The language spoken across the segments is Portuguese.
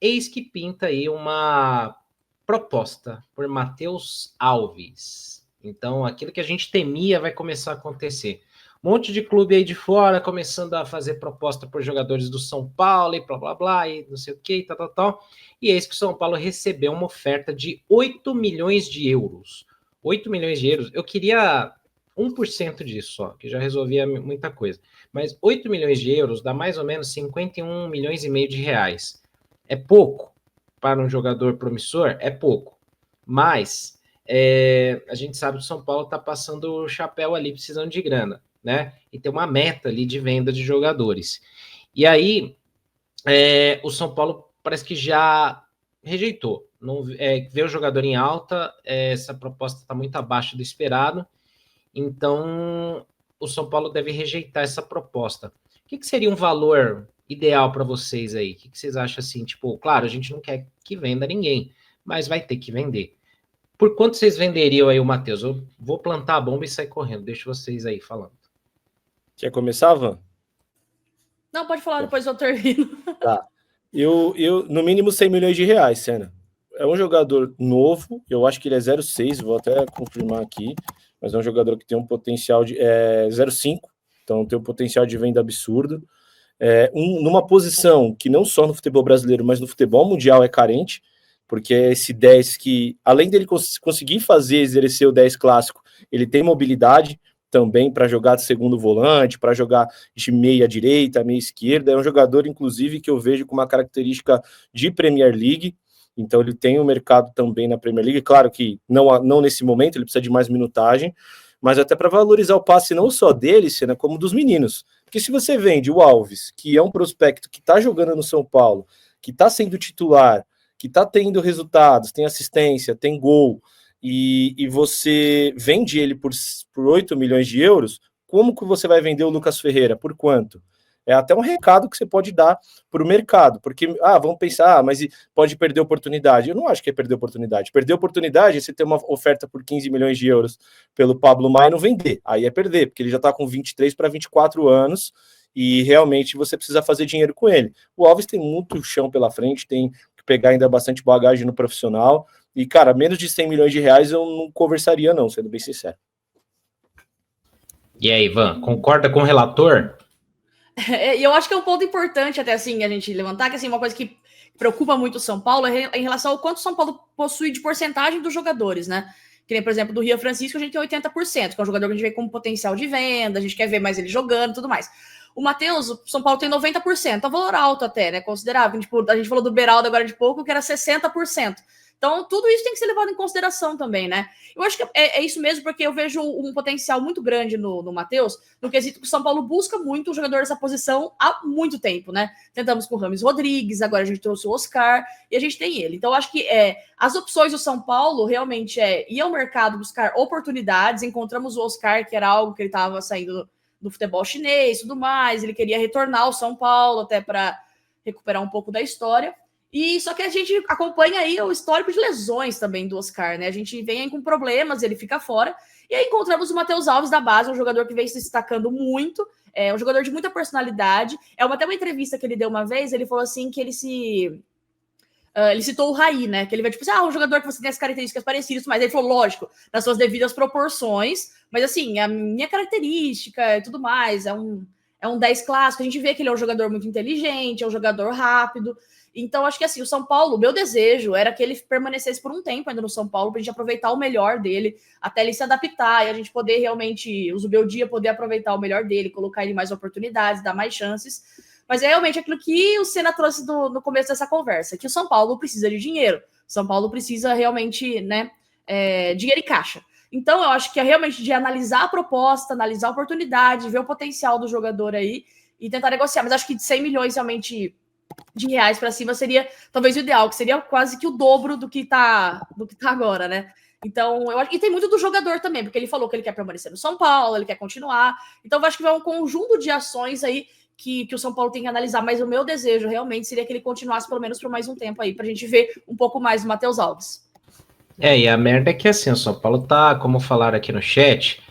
eis que pinta aí uma proposta por Matheus Alves. Então, aquilo que a gente temia vai começar a acontecer. Um monte de clube aí de fora começando a fazer proposta por jogadores do São Paulo e blá, blá, blá, e não sei o que, tal, tal, tal. E eis que o São Paulo recebeu uma oferta de 8 milhões de euros. 8 milhões de euros. Eu queria 1% disso só, que já resolvia muita coisa. Mas 8 milhões de euros dá mais ou menos 51 milhões e meio de reais. É pouco para um jogador promissor? É pouco. Mas a gente sabe que o São Paulo está passando o chapéu ali, precisando de grana, né? E tem uma meta ali de venda de jogadores. E aí, o São Paulo parece que já rejeitou. Não, vê o jogador em alta, essa proposta está muito abaixo do esperado. Então, o São Paulo deve rejeitar essa proposta. O que seria um valor ideal para vocês aí? O que vocês acham assim? Tipo, claro, a gente não quer que venda ninguém, mas vai ter que vender. Por quanto vocês venderiam aí o Matheus? Eu vou plantar a bomba e sair correndo. Deixo vocês aí falando. Quer começar, Van? Não, pode falar, depois eu termino. Tá. Eu, no mínimo 100 milhões de reais, Senna. É um jogador novo, eu acho que ele é 0,6, vou até confirmar aqui, mas é um jogador que tem um potencial de 0,5, então tem um potencial de venda absurdo. Numa posição que não só no futebol brasileiro, mas no futebol mundial é carente, porque é esse 10 que, além dele conseguir exercer o 10 clássico, ele tem mobilidade também para jogar de segundo volante, para jogar de meia direita, meia esquerda. É um jogador, inclusive, que eu vejo com uma característica de Premier League, então ele tem um mercado também na Premier League. Claro que não nesse momento, ele precisa de mais minutagem, mas até para valorizar o passe não só dele, Senna, como dos meninos. Porque se você vende o Alves, que é um prospecto que está jogando no São Paulo, que está sendo titular, que está tendo resultados, tem assistência, tem gol, e você vende ele por 8 milhões de euros, como que você vai vender o Lucas Ferreira? Por quanto? É até um recado que você pode dar para o mercado, porque, vamos pensar, mas pode perder oportunidade. Eu não acho que é perder oportunidade. Perder oportunidade é você ter uma oferta por 15 milhões de euros pelo Pablo Maia e não vender. Aí é perder, porque ele já está com 23 para 24 anos e realmente você precisa fazer dinheiro com ele. O Alves tem muito chão pela frente, tem que pegar ainda bastante bagagem no profissional. E, cara, menos de 100 milhões de reais eu não conversaria não, sendo bem sincero. E aí, Ivan, concorda com o relator? Eu acho que é um ponto importante até assim a gente levantar, que assim, uma coisa que preocupa muito o São Paulo é em relação ao quanto o São Paulo possui de porcentagem dos jogadores, né? Que nem, por exemplo, do Rio Francisco, a gente tem 80%, que é um jogador que a gente vê com potencial de venda, a gente quer ver mais ele jogando e tudo mais. O Matheus, o São Paulo tem 90%, é um valor alto até, né? Considerável. Tipo, a gente falou do Beraldo agora de pouco, que era 60%. Então, tudo isso tem que ser levado em consideração também, né? Eu acho que é isso mesmo, porque eu vejo um potencial muito grande no Matheus, no quesito que o São Paulo busca muito um jogador dessa posição há muito tempo, né? Tentamos com o Rames Rodrigues, agora a gente trouxe o Oscar, e a gente tem ele. Então, eu acho que as opções do São Paulo realmente ir ao mercado buscar oportunidades. Encontramos o Oscar, que era algo que ele estava saindo do futebol chinês e tudo mais, ele queria retornar ao São Paulo até para recuperar um pouco da história. E só que a gente acompanha aí o histórico de lesões também do Oscar, né? A gente vem com problemas, ele fica fora. E aí encontramos o Matheus Alves da base, um jogador que vem se destacando muito, um jogador de muita personalidade. Até uma entrevista que ele deu uma vez, ele falou assim que ele citou o Raí, né? Que ele vai tipo assim, um jogador que você tem as características parecidas, mas ele falou, lógico, nas suas devidas proporções, mas assim, a minha característica e tudo mais, é um 10 clássico, a gente vê que ele é um jogador muito inteligente, é um jogador rápido. Então, acho que assim, o São Paulo, o meu desejo era que ele permanecesse por um tempo ainda no São Paulo, pra gente aproveitar o melhor dele, até ele se adaptar e a gente poder realmente, o Zubeldia poder aproveitar o melhor dele, colocar ele mais oportunidades, dar mais chances. Mas é realmente aquilo que o Senna trouxe no começo dessa conversa, que o São Paulo precisa de dinheiro. O São Paulo precisa realmente, né, dinheiro e caixa. Então, eu acho que é realmente de analisar a proposta, analisar a oportunidade, ver o potencial do jogador aí e tentar negociar. Mas acho que de 100 milhões realmente de reais para cima seria talvez o ideal, que seria quase que o dobro do que tá agora, né? Então, eu acho. E tem muito do jogador também, porque ele falou que ele quer permanecer no São Paulo, ele quer continuar. Então, eu acho que vai um conjunto de ações aí que o São Paulo tem que analisar, mas o meu desejo realmente seria que ele continuasse pelo menos por mais um tempo aí, pra gente ver um pouco mais do Matheus Alves. E a merda é que assim, o São Paulo tá, como falaram aqui no chat,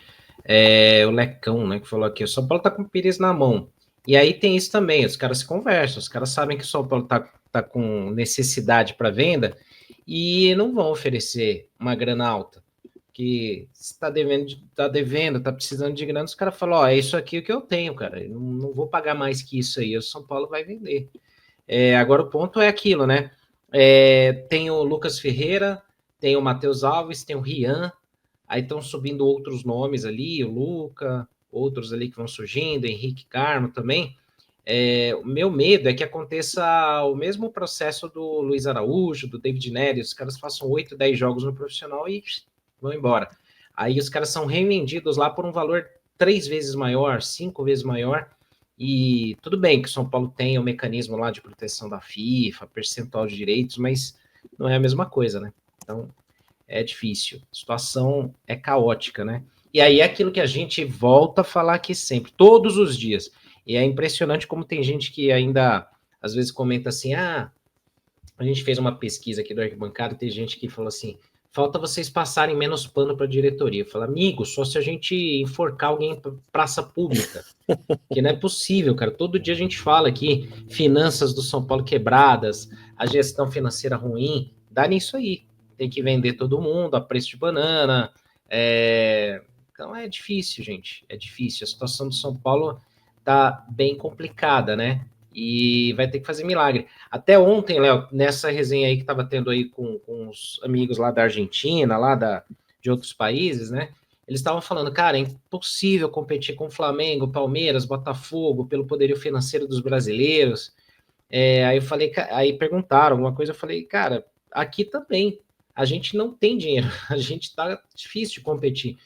o Lecão, né, que falou aqui, o São Paulo tá com o Pires na mão. E aí tem isso também, os caras se conversam, os caras sabem que o São Paulo tá está com necessidade para venda e não vão oferecer uma grana alta. Que está devendo, está precisando de grana, os caras falam, ó, é isso aqui o que eu tenho, cara, eu não vou pagar mais que isso aí, o São Paulo vai vender. Agora o ponto é aquilo, né? Tem o Lucas Ferreira, tem o Matheus Alves, tem o Rian, aí estão subindo outros nomes ali, o Luca, outros ali que vão surgindo, Henrique Carmo também. O meu medo é que aconteça o mesmo processo do Luiz Araújo, do David Nery, os caras façam 8, 10 jogos no profissional e vão embora. Aí os caras são revendidos lá por um valor 3 vezes maior, 5 vezes maior, e tudo bem que o São Paulo tem o mecanismo lá de proteção da FIFA, percentual de direitos, mas não é a mesma coisa, né? Então, é difícil. A situação é caótica, né? E aí é aquilo que a gente volta a falar aqui sempre, todos os dias. E é impressionante como tem gente que ainda, às vezes, comenta assim, a gente fez uma pesquisa aqui do Arquibancada, tem gente que falou assim, falta vocês passarem menos pano para a diretoria. Eu falo, amigo, só se a gente enforcar alguém em praça pública. Que não é possível, cara. Todo dia a gente fala aqui, finanças do São Paulo quebradas, a gestão financeira ruim, dá nisso aí. Tem que vender todo mundo a preço de banana. Então é difícil, gente. É difícil. A situação do São Paulo tá bem complicada, né? E vai ter que fazer milagre. Até ontem, Léo, nessa resenha aí que estava tendo aí com os amigos lá da Argentina, de outros países, né? Eles estavam falando, cara, é impossível competir com Flamengo, Palmeiras, Botafogo, pelo poderio financeiro dos brasileiros. Aí eu falei, aí perguntaram alguma coisa, eu falei, cara, aqui também, a gente não tem dinheiro, a gente tá difícil de competir.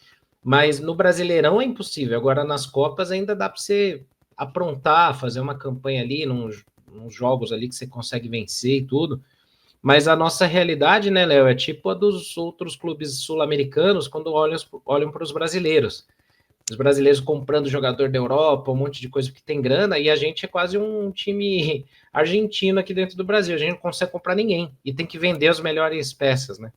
Mas no Brasileirão é impossível, agora nas Copas ainda dá para você aprontar, fazer uma campanha ali, nos jogos ali que você consegue vencer e tudo. Mas a nossa realidade, né, Léo, é tipo a dos outros clubes sul-americanos quando olham para os brasileiros. Os brasileiros comprando jogador da Europa, um monte de coisa que tem grana, e a gente é quase um time argentino aqui dentro do Brasil. A gente não consegue comprar ninguém e tem que vender as melhores peças, né?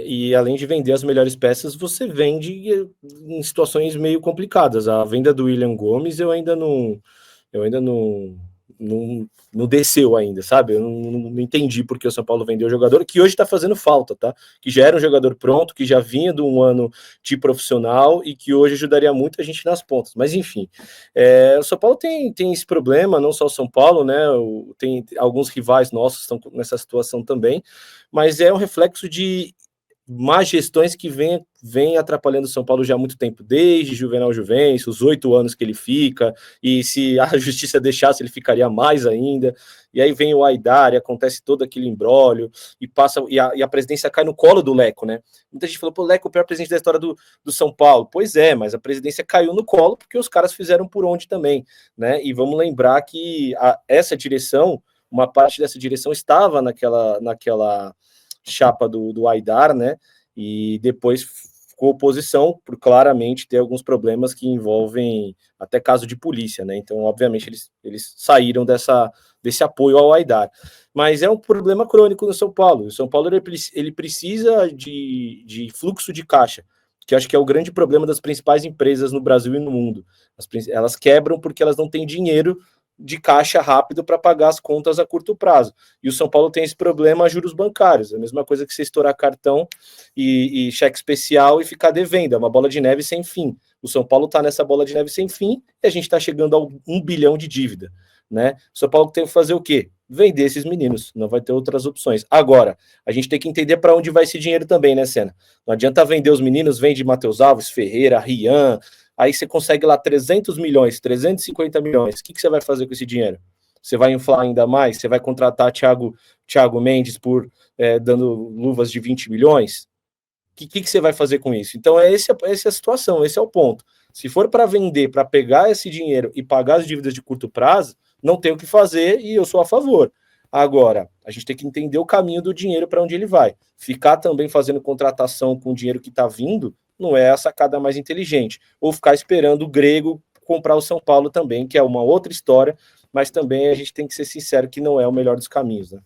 E além de vender as melhores peças, você vende em situações meio complicadas. A venda do William Gomes eu ainda não desceu ainda, sabe? Eu não entendi porque o São Paulo vendeu o jogador, que hoje tá fazendo falta, tá? Que já era um jogador pronto, que já vinha de um ano de profissional e que hoje ajudaria muito a gente nas pontas. Mas enfim, o São Paulo tem esse problema, não só o São Paulo, né? Tem alguns rivais nossos que estão nessa situação também, mas é um reflexo de más gestões que vem atrapalhando o São Paulo já há muito tempo, desde Juvenal Juvencio, os 8 anos que ele fica, e se a justiça deixasse, ele ficaria mais ainda, e aí vem o Aidar, e acontece todo aquele imbróglio, e a presidência cai no colo do Leco, né? Muita gente falou, pô, Leco é o pior presidente da história do São Paulo. Pois é, mas a presidência caiu no colo, porque os caras fizeram por onde também, né? E vamos lembrar que essa direção, uma parte dessa direção estava naquela chapa do Aidar, né? E depois ficou oposição por claramente ter alguns problemas que envolvem até caso de polícia, né? Então, obviamente, eles saíram desse apoio ao Aidar. Mas é um problema crônico no São Paulo. O São Paulo ele precisa de fluxo de caixa, que acho que é o grande problema das principais empresas no Brasil e no mundo. Elas quebram porque elas não têm dinheiro de caixa rápido para pagar as contas a curto prazo. E o São Paulo tem esse problema a juros bancários. É a mesma coisa que você estourar cartão e cheque especial e ficar devendo. É uma bola de neve sem fim. O São Paulo está nessa bola de neve sem fim e a gente está chegando a 1 bilhão de dívida, né? O São Paulo tem que fazer o quê? Vender esses meninos. Não vai ter outras opções. Agora, a gente tem que entender para onde vai esse dinheiro também, né, Senna? Não adianta vender os meninos, vende Matheus Alves, Ferreira, Rian. Aí você consegue lá 300 milhões, 350 milhões. O que você vai fazer com esse dinheiro? Você vai inflar ainda mais? Você vai contratar Thiago Mendes por dando luvas de 20 milhões? O que você vai fazer com isso? Então, essa é a situação, esse é o ponto. Se for para vender, para pegar esse dinheiro e pagar as dívidas de curto prazo, não tem o que fazer e eu sou a favor. Agora, a gente tem que entender o caminho do dinheiro para onde ele vai. Ficar também fazendo contratação com o dinheiro que está vindo não é a sacada mais inteligente. Ou ficar esperando o Grego comprar o São Paulo também, que é uma outra história, mas também a gente tem que ser sincero que não é o melhor dos caminhos, né?